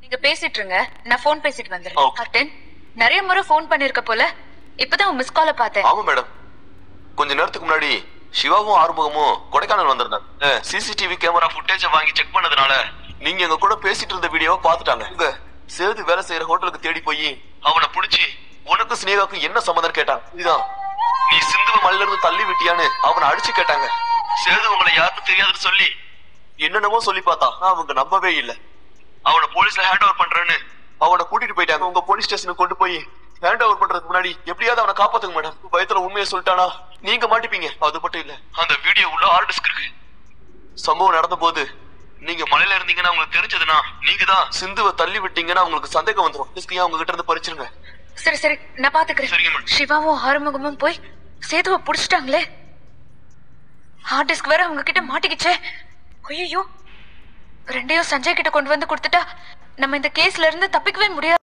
நீங்க பேசிட்டு இருங்க, நான் போன் பேசிட்டு வந்துடுறேன். கார்டன், நிறைய முறை போன் பண்ணிருக்க போல. இப்பதான் மிஸ் கால பார்த்தேன். ஆமா மேடம், கொஞ்ச நேரத்துக்கு முன்னாடி சிவாவும் ஆறுமுகமும் கொடைக்கானல் வந்திருந்தாங்க. சிசிடிவி கேமரா ஃபுட்டேஜ வாங்கி செக் பண்ணதுனால நீங்க எங்க கூட பேசிட்டு இருந்த வீடியோவை பாத்துட்டாங்க. இங்க சேது வேலை செய்யற ஹோட்டலுக்கு தேடி போய் அவனை புடிச்சு உனக்கும் ஸ்னேகாக்கும் என்ன சம்மந்தம் கேட்டாங்க. இதுதான் நீ சிந்துவ மலையில இருந்து தள்ளி விட்டியான்னு அவனை அடிச்சு கேட்டாங்க. சேது உங்களை யாருக்கும் தெரியாதுன்னு சொல்லி என்னென்னமோ சொல்லி பார்த்தா அவங்க நம்பவே இல்ல. அவனை போலீஸ்ல ஹேண்ட் ஓவர் பண்றேன்னு அவனை கூட்டிட்டு போயிட்டாங்க. உங்க போலீஸ் ஸ்டேஷனுக்கு கொண்டு போய் ஹேண்ட் ஓவர் பண்றதுக்கு முன்னாடி எப்படியாவது அவனை காப்பாத்துங்க மேடம். பயத்துல உண்மையை சொல்லிட்டானா நீங்க மாட்டிப்பீங்க. அது மட்டும் இல்ல, அந்த வீடியோ உள்ள ஹார்ட் டிஸ்க் இருக்கு. சம்பவம் நடந்த போது நீங்க மலையில இருந்தீங்கன்னா உங்களுக்கு தெரிஞ்சதுன்னா நீங்க தான் சிந்துவை தள்ளி விட்டீங்கன்னா உங்களுக்கு சந்தேகம் வந்துடும். டிஸ்கையா அவங்க கிட்ட இருந்து பறிச்சிருங்க. சரி சரி, நான் பாத்துக்கிறேன். சிவாவும் ஆறுமுகமும் போய் சேதுவை புடிச்சிட்டாங்களே. ஹார்ட் டிஸ்க் வேற அவங்க கிட்ட மாட்டிக்கிச்சே. ஐயோ, ரெண்டையும் சஞ்சய் கிட்ட கொண்டு வந்து கொடுத்துட்டா நம்ம இந்த கேஸ்ல இருந்து தப்பிக்கவே முடியாது.